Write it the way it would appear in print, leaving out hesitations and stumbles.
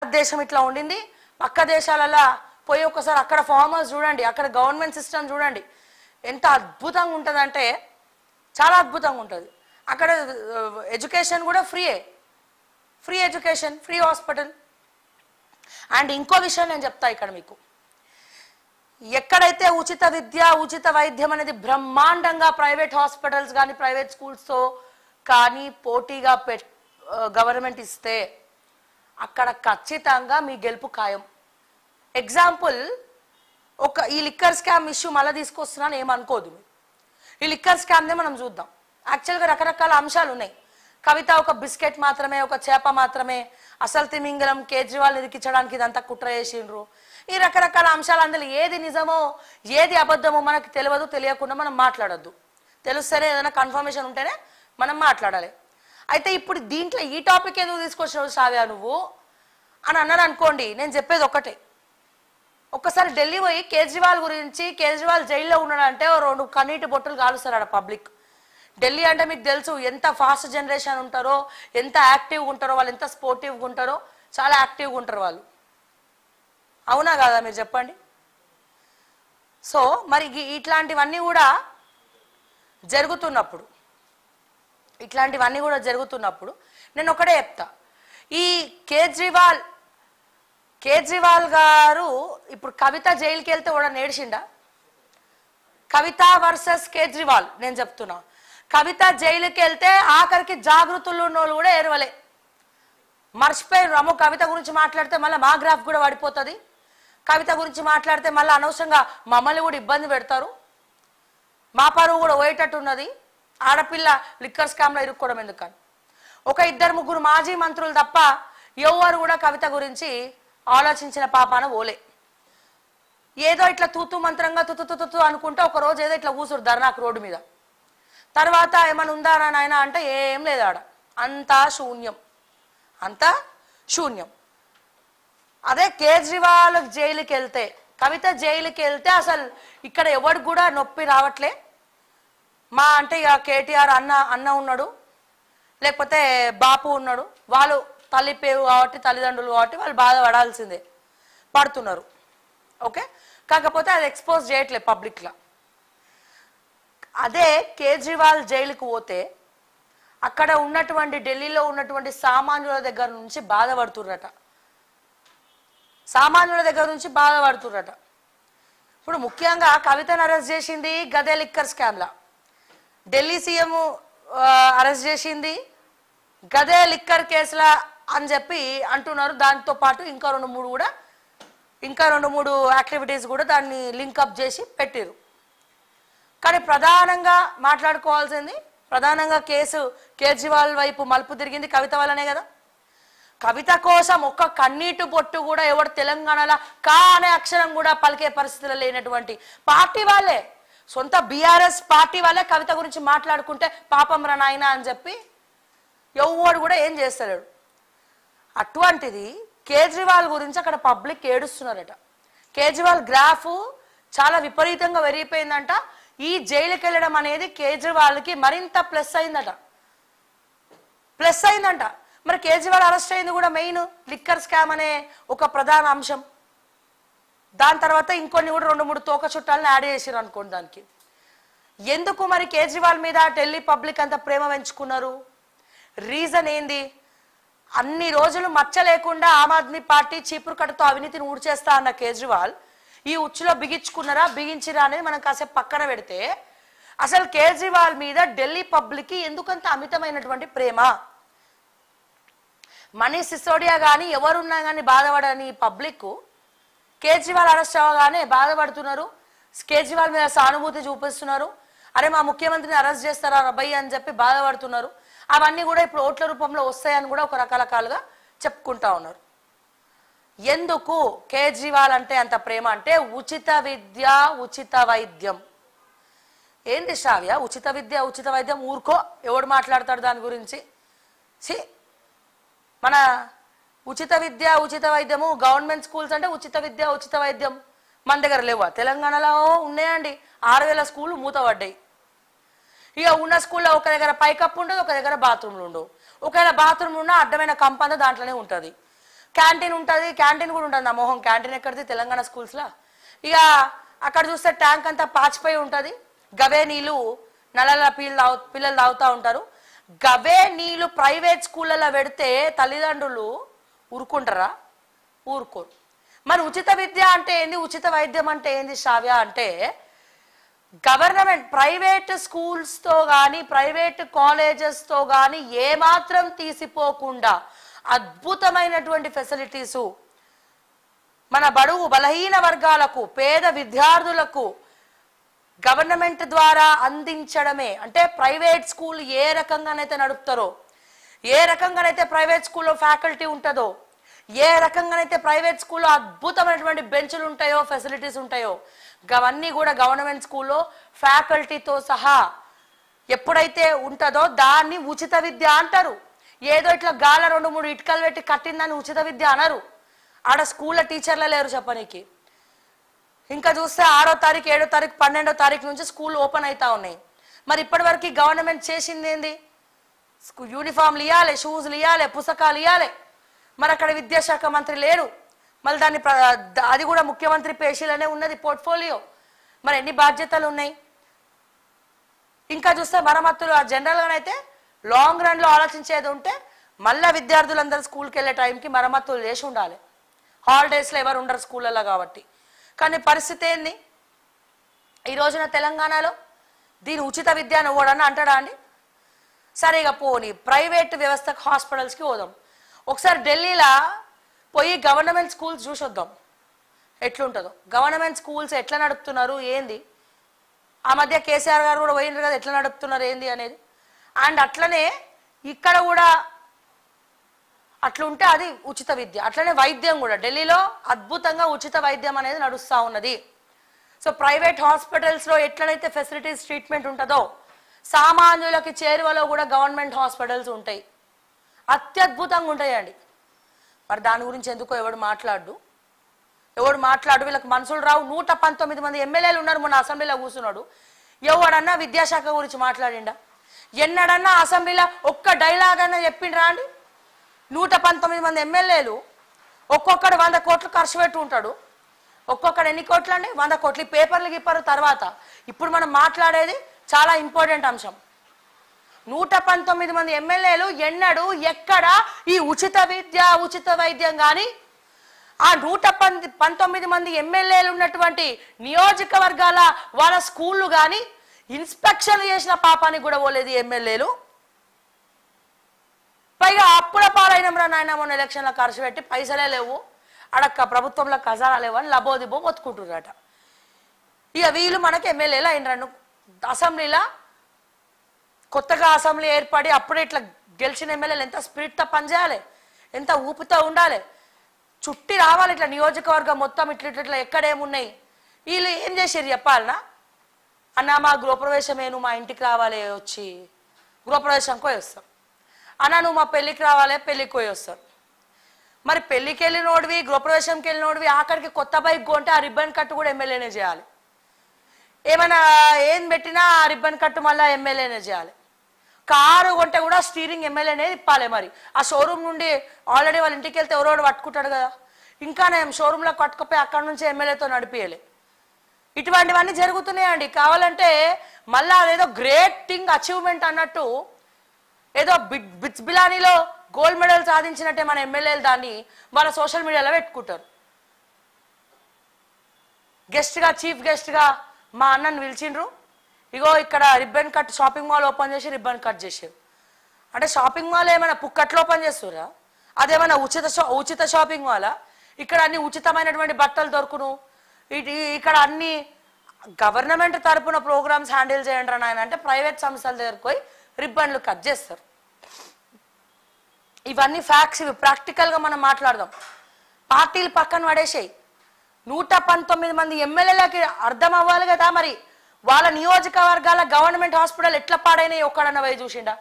భారతదేశం ఇట్లా ఉండింది, పక్క దేశాలలో పోయి ఒకసారి అక్కడ ఫార్మర్స్ చూడండి, అక్కడ గవర్నమెంట్ సిస్టమ్ చూడండి ఎంత అద్భుతంగా ఉంటుందంటే చాలా అద్భుతంగా ఉంటుంది. అక్కడ ఎడ్యుకేషన్ కూడా free education, free hospital. And ఇంకో విషయం నేను చెప్తా ఇక్కడ మీకు, ఎక్కడైతే ఉచిత విద్య ఉచిత వైద్యం అనేది బ్రహ్మాండంగా ప్రైవేట్ హాస్పిటల్స్ కానీ ప్రైవేట్ స్కూల్స్తో కానీ పోటీగా గవర్నమెంట్ ఇస్తే అక్కడ ఖచ్చితంగా మీ గెలుపు ఖాయం. ఎగ్జాంపుల్, ఈ లిక్కర్ స్కామ్ ఇష్యూ మళ్ళీ తీసుకొస్తున్నాను ఏమనుకోదు. ఈ లిక్కర్ స్కామ్నే మనం చూద్దాం. యాక్చువల్గా రకరకాల అంశాలు ఉన్నాయి. కవిత ఒక బిస్కెట్ మాత్రమే, ఒక చేప మాత్రమే, అసలు తిమింగలం కేజ్రీవాల్ ఇరికించడానికి ఇదంతా కుట్ర చేసిండ్రు. ఈ రకరకాల అంశాలు, అందులో ఏది నిజమో ఏది అబద్ధమో మనకు తెలియదు. తెలియకుండా మనం మాట్లాడొద్దు. తెలుస్తేనే ఏదైనా కన్ఫర్మేషన్ ఉంటేనే మనం మాట్లాడాలి. అయితే ఇప్పుడు దీంట్లో ఈ టాపిక్ ఎందుకు తీసుకొచ్చినావు శ్రావ్య నువ్వు అని అన్నారు అనుకోండి, నేను చెప్పేది ఒకటే. ఒక్కసారి ఢిల్లీ పోయి కేజ్రీవాల్ గురించి, కేజ్రీవాల్ జైల్లో ఉన్నాడంటే 2 కన్నీటి బొట్టులు కాలుస్తారు ఆడ పబ్లిక్. ఢిల్లీ అంటే మీకు తెలుసు ఎంత ఫాస్ట్ జనరేషన్ ఉంటారో, ఎంత యాక్టివ్గా ఉంటారో వాళ్ళు, ఎంత స్పోర్టివ్గా ఉంటారో, చాలా యాక్టివ్గా ఉంటారు వాళ్ళు. అవునా కాదా మీరు చెప్పండి. సో మరి ఇట్లాంటివన్నీ కూడా జరుగుతున్నప్పుడు నేను ఒకటే చెప్తా, ఈ కేజ్రీవాల్ గారు ఇప్పుడు కవిత జైలుకి వెళ్తే కూడా నేడిచిండా? కవిత వర్సెస్ కేజ్రీవాల్ నేను చెప్తున్నా. కవిత జైలుకి వెళ్తే ఆఖరికి జాగృతులు ఉన్న వాళ్ళు కూడా ఏరవలే, మర్చిపోయారు. అమ్మో కవిత గురించి మాట్లాడితే మళ్ళీ మా గ్రాఫ్ కూడా పడిపోతుంది, కవిత గురించి మాట్లాడితే మళ్ళీ అనవసరంగా మమ్మల్ని కూడా ఇబ్బంది పెడతారు, మా పరువు కూడా పోయేటట్టున్నది, ఆడపిల్ల లిక్కర్ స్కామ్లో ఇరుక్కోవడం ఎందుకని. 1-2-3 మాజీ మంత్రులు తప్ప ఎవరు కూడా కవిత గురించి ఆలోచించిన పాపాన ఓలే. ఏదో ఇట్లా తూతు మంత్రంగా తుతు అనుకుంటే ఒక రోజు ఏదో ఇట్లా కూసురు ధర్నాకు రోడ్డు మీద, తర్వాత ఏమైనా ఉందా నాయన అంటే ఏం లేదు, ఆడ అంతా శూన్యం. అదే కేజ్రీవాల్ జైలుకి వెళ్తే, కవిత జైలుకి వెళ్తే అసలు ఇక్కడ ఎవరికి కూడా నొప్పి రావట్లే. మా అంటే ఇక కేటీఆర్ అన్న ఉన్నాడు, లేకపోతే బాపు ఉన్నాడు, వాళ్ళు తల్లి పేరు కాబట్టి తల్లిదండ్రులు కాబట్టి వాళ్ళు బాధపడాల్సిందే, పడుతున్నారు. ఓకే, కాకపోతే అది ఎక్స్పోజ్ చేయట్లేదు పబ్లిక్లో. అదే కేజ్రీవాల్ జైలుకు పోతే అక్కడ ఉన్నటువంటి ఢిల్లీలో ఉన్నటువంటి సామాన్యుల దగ్గర నుంచి బాధపడుతుర్రట. ఇప్పుడు ముఖ్యంగా కవితను అరెస్ట్ చేసింది గదే లిక్కర్ స్కామ్లా, ఢిల్లీ సీఎం అరెస్ట్ చేసింది గదే లిక్కర్ కేసులా అని చెప్పి అంటున్నారు. దాంతో పాటు ఇంకా 2-3 యాక్టివిటీస్ కూడా దాన్ని లింకప్ చేసి పెట్టారు. కానీ ప్రధానంగా మాట్లాడుకోవాల్సింది, ప్రధానంగా కేసు కేజ్రీవాల్ వైపు మలుపు తిరిగింది కవిత వల్లనే కదా. కవిత కోసం ఒక్క కన్నీటి బొట్టు కూడా ఎవడు తెలంగాణలో కా అనే అక్షరం కూడా పలికే పరిస్థితులు లేనటువంటి పార్టీ వాళ్ళే, సొంత బీఆర్ఎస్ పార్టీ వాళ్ళే కవిత గురించి మాట్లాడుకుంటే పాపం రా నాయనా అని చెప్పి ఎవడు కూడా ఏం చేస్తలేడు. అటువంటిది కేజ్రీవాల్ గురించి అక్కడ పబ్లిక్ ఏడుస్తున్నారట. కేజ్రీవాల్ గ్రాఫ్ చాలా విపరీతంగా పెరిగిపోయిందంట. ఈ జైలుకి వెళ్ళడం అనేది కేజ్రీవాల్కి మరింత ప్లస్ అయిందంట. మరి కేజ్రీవాల్ అరెస్ట్ అయింది కూడా మెయిన్ లిక్కర్ స్కామ్ అనే ఒక ప్రధాన అంశం. దాని తర్వాత ఇంకొన్ని కూడా 2-3 తోక చుట్టాలను యాడ్ చేసారు అనుకోండి దానికి. ఎందుకు మరి కేజ్రీవాల్ మీద ఢిల్లీ పబ్లిక్ అంత ప్రేమ పెంచుకున్నారు? రీజన్ ఏంది? అన్ని రోజులు మచ్చ లేకుండా ఆమ్ ఆద్మీ పార్టీ చీపురు కట్టతో అవినీతిని ఊడ్చేస్తా అన్న కేజ్రీవాల్ ఈ ఉచ్చులో బిగించిరా అనేది మనం కాసేపు పక్కన పెడితే, అసలు కేజ్రీవాల్ మీద ఢిల్లీ పబ్లిక్ ఎందుకంత అమితమైనటువంటి ప్రేమ? మనీష్ సిసోడియా కానీ ఎవరున్నా కానీ బాధపడని పబ్లిక్ కేజ్రీవాల్ అరెస్ట్ అవ్వగానే బాధపడుతున్నారు, కేజ్రీవాల్ మీద సానుభూతి చూపిస్తున్నారు. అరే మా ముఖ్యమంత్రిని అరెస్ట్ చేస్తారా రబ్బయ్య అని చెప్పి బాధపడుతున్నారు. అవన్నీ కూడా ఇప్పుడు ఓట్ల రూపంలో వస్తాయని కూడా ఒక రకరకాలుగా చెప్పుకుంటా ఉన్నారు. ఎందుకు కేజ్రీవాల్ అంటే అంత ప్రేమ అంటే ఉచిత విద్య ఉచిత వైద్యం. ఏంది శ్రావ్య ఉచిత విద్య ఉచిత వైద్యం? ఊరుకో, ఎవడు మాట్లాడతాడు దాని గురించి? మన ఉచిత విద్య ఉచిత వైద్యము గవర్నమెంట్ స్కూల్స్ అంటే ఉచిత విద్య ఉచిత వైద్యం మన దగ్గర లేవా? తెలంగాణలో ఉన్నాయండి, 6000 స్కూళ్ళు మూతపడ్డాయి. ఇక ఉన్న స్కూల్లో ఒక దగ్గర పైకప్పు ఉండదు, ఒక దగ్గర బాత్రూమ్లు ఉండవు. ఒకవేళ బాత్రూమ్లు ఉన్నా అడ్డమైన కంప అంతా దాంట్లోనే ఉంటుంది. క్యాంటీన్ ఉంటుంది, క్యాంటీన్ కూడా ఉంటుంది. అమోహం క్యాంటీన్ ఎక్కడిది తెలంగాణ స్కూల్స్లో. ఇక అక్కడ చూస్తే ట్యాంక్ అంతా పాచిపోయి ఉంటుంది, గవే నీళ్ళు నల్లల పిల్లలు తాగుతూ ఉంటారు. గవే నీళ్ళు ప్రైవేట్ స్కూళ్ళలో పెడితే తల్లిదండ్రులు ఊరుకుంటారా? ఊరుకోరు. మరి ఉచిత విద్య అంటే ఏంది, ఉచిత వైద్యం అంటే ఏంది శ్రావ్య అంటే, గవర్నమెంట్ ప్రైవేట్ స్కూల్స్తో కానీ ప్రైవేట్ కాలేజెస్తో కానీ ఏమాత్రం తీసిపోకుండా అద్భుతమైనటువంటి ఫెసిలిటీసు మన బడుగు బలహీన వర్గాలకు పేద విద్యార్థులకు గవర్నమెంట్ ద్వారా అందించడమే. అంటే ప్రైవేట్ స్కూల్ ఏ రకంగానైతే నడుపుతారో, ఏ రకంగానైతే ప్రైవేట్ స్కూల్లో ఫ్యాకల్టీ ఉంటుందో, ఏ రకంగానైతే ప్రైవేట్ స్కూల్లో అద్భుతమైనటువంటి బెంచులు ఉంటాయో, ఫెసిలిటీస్ ఉంటాయో, అవన్నీ కూడా గవర్నమెంట్ స్కూల్లో ఫ్యాకల్టీతో సహా ఎప్పుడైతే ఉంటుందో దాన్ని ఉచిత విద్య అంటారు. ఏదో ఇట్లా గాల 2-3 ఇటుకలు పెట్టి కట్టిందని ఉచిత విద్య అనరు. ఆడ స్కూల్లో టీచర్లే లేరు చెప్పనీకి. ఇంకా చూస్తే 6వ తారీఖు 7వ తారీఖు 12వ తారీఖు నుంచి స్కూల్ ఓపెన్ అవుతా ఉన్నాయి. మరి ఇప్పటివరకు గవర్నమెంట్ చేసింది ఏంది? యూనిఫామ్లు ఇవ్వాలి, షూస్లు ఇవ్వాలి, పుస్తకాలు ఇవ్వాలి. మరి అక్కడ విద్యాశాఖ మంత్రి లేరు. మళ్ళీ దాన్ని అది కూడా ముఖ్యమంత్రి పేషీలోనే ఉన్నది పోర్ట్ఫోలియో. మరి ఎన్ని బాధ్యతలు ఉన్నాయి? ఇంకా చూస్తే మరమ్మతులు జనరల్గానైతే లాంగ్ రన్లో ఆలోచించేది ఉంటే మళ్ళీ విద్యార్థులందరూ స్కూల్కి వెళ్ళే టైంకి మరమ్మతులు చేసి ఉండాలి. హాలిడేస్లో ఎవరు ఉండరు స్కూళ్ళల్లో కాబట్టి. కానీ పరిస్థితి ఏంది ఈ రోజున తెలంగాణలో? దీని ఉచిత విద్య అని ఓడన్నా అంటాడా అండి? సరిగా పోనీ ప్రైవేట్ వ్యవస్థకు హాస్పిటల్స్కి పోదాం. ఒకసారి ఢిల్లీలో పోయి గవర్నమెంట్ స్కూల్స్ చూసొద్దాం ఎట్లుంటుందో. గవర్నమెంట్ స్కూల్స్ ఎట్లా నడుపుతున్నారు ఏంది? ఆ మధ్య కేసీఆర్ గారు కూడా పోయినారు కదా, ఎట్లా నడుపుతున్నారు ఏంది అనేది. అండ్ అట్లనే ఇక్కడ కూడా అట్లుంటే అది ఉచిత విద్య. అట్లనే వైద్యం కూడా ఢిల్లీలో అద్భుతంగా ఉచిత వైద్యం అనేది నడుస్తూ ఉన్నది. సో ప్రైవేట్ హాస్పిటల్స్లో ఎట్లనైతే ఫెసిలిటీస్ ట్రీట్మెంట్ ఉంటుందో, సామాన్యులకి చేరువలో కూడా గవర్నమెంట్ హాస్పిటల్స్ ఉంటాయి, అత్యద్భుతంగా ఉంటాయండి. మరి దాని గురించి ఎందుకో ఎవడు మాట్లాడు. వీళ్ళకి మనసులు రావు. 119 మంది ఎమ్మెల్యేలు ఉన్నారు. మొన్న అసెంబ్లీలో కూర్చున్నాడు. ఎవడన్నా విద్యాశాఖ గురించి మాట్లాడిండా? ఎన్నడన్నా అసెంబ్లీలో ఒక్క డైలాగ్ అన్నా చెప్పిండ్రా అండి? 119 మంది ఎమ్మెల్యేలు ఒక్కొక్కడు 100 కోట్లు ఖర్చు పెట్టి ఉంటాడు. ఒక్కొక్కడు ఎన్ని కోట్లు అండి? 100 కోట్లు. పేపర్లు గిప్పరు తర్వాత. ఇప్పుడు మనం మాట్లాడేది చాలా ఇంపార్టెంట్ అంశం. 119 మంది ఎమ్మెల్యేలు ఎన్నడూ ఎక్కడ ఈ ఉచిత విద్య ఉచిత వైద్యం కానీ ఆ 119 మంది ఎమ్మెల్యేలు ఉన్నటువంటి నియోజకవర్గాల వాళ్ళ స్కూళ్ళు కానీ ఇన్స్పెక్షన్ చేసిన పాపానికి కూడా పోలేదు ఎమ్మెల్యేలు. పైగా అప్పుల పాలైన నాయన మొన్న ఎలక్షన్లో ఖర్చు పెట్టి పైసలే లేవు, అడక్క ప్రభుత్వంలో ఖజానా లేవని లబోదిబో మొత్తుకుంటున్నారట. ఇక వీళ్ళు మనకి ఎమ్మెల్యేలు అయినరాను. అసెంబ్లీలో కొత్తగా అసెంబ్లీ ఏర్పడి అప్పుడే ఇట్లా గెలిచిన ఎమ్మెల్యేలు ఎంత స్పిరిట్తో పనిచేయాలి, ఎంత ఊపుతో ఉండాలి, చుట్టి రావాలి ఇట్లా నియోజకవర్గం మొత్తం ఇట్లా ఎక్కడేమున్నాయి. వీళ్ళు ఏం చేసారు చెప్పాలనా? అన్న మా గృహప్రవేశమేను, మా ఇంటికి రావాలి, వచ్చి గృహప్రవేశంకి పోయి వస్తాం. అన్న నువ్వు మా పెళ్ళికి రావాలి, పెళ్ళికి పోయి వస్తారు. మరి పెళ్ళికి వెళ్ళినోడివి గృహప్రవేశంకి వెళ్ళినోడివి ఆఖరికి కొత్త బైక్ కొంటే ఆ రిబ్బన్ కట్టు కూడా ఎమ్మెల్యేనే చేయాలి. ఏమైనా ఏం పెట్టినా ఆ రిబ్బన్ కట్టు మళ్ళీ ఎమ్మెల్యేనే చేయాలి. కారు కొంటే కూడా స్టీరింగ్ ఎమ్మెల్యేనే ఇప్పాలి. మరి ఆ షోరూమ్ నుండి ఆల్రెడీ వాళ్ళ ఇంటికి వెళ్తే ఎవరోడు పట్టుకుంటాడు కదా, ఇంకా నేను షోరూంలో కట్టుకుపోయి అక్కడ నుంచి ఎమ్మెల్యేతో నడిపియాలి. ఇటువంటివన్నీ జరుగుతున్నాయండి. కావాలంటే మళ్ళీ అదేదో గ్రేట్ థింగ్ అచీవ్మెంట్ అన్నట్టు ఏదో బిట్స్ బిలానీలో గోల్డ్ మెడల్ సాధించినట్టే మన ఎమ్మెల్యేలు దాన్ని వాళ్ళ సోషల్ మీడియాలో పెట్టుకుంటారు. గెస్ట్గా చీఫ్ గెస్ట్గా మా అన్నను పిలిచిండ్రు. ఇగో ఇక్కడ ribbon cut shopping mall open చేసి రిబ్బన్ కట్ చేసారు. అంటే షాపింగ్ మాల్ ఏమైనా పుక్కట్లో ఓపెన్ చేస్తురా? అదేమైనా ఉచిత షాపింగ్ మాలా? ఇక్కడ అన్ని ఉచితమైనటువంటి బట్టలు దొరుకును, ఇక్కడ అన్ని గవర్నమెంట్ తరపున ప్రోగ్రామ్స్ హ్యాండిల్ చేయండి అని ఆయన అంటే ప్రైవేట్ సంస్థల దగ్గరకు పోయి రిబ్బన్లు కట్ చేస్తారు. ఇవన్నీ ఫ్యాక్ట్స్, ఇవి ప్రాక్టికల్గా మనం మాట్లాడదాం. పార్టీలు పక్కన పడేసాయి. 119 మంది ఎమ్మెల్యేలకి అర్థం అవ్వాలి కదా మరి వాళ్ళ నియోజకవర్గాల గవర్నమెంట్ హాస్పిటల్ ఎట్లా పాడైనాయి ఒక్కడన్న పోయి చూసిండా?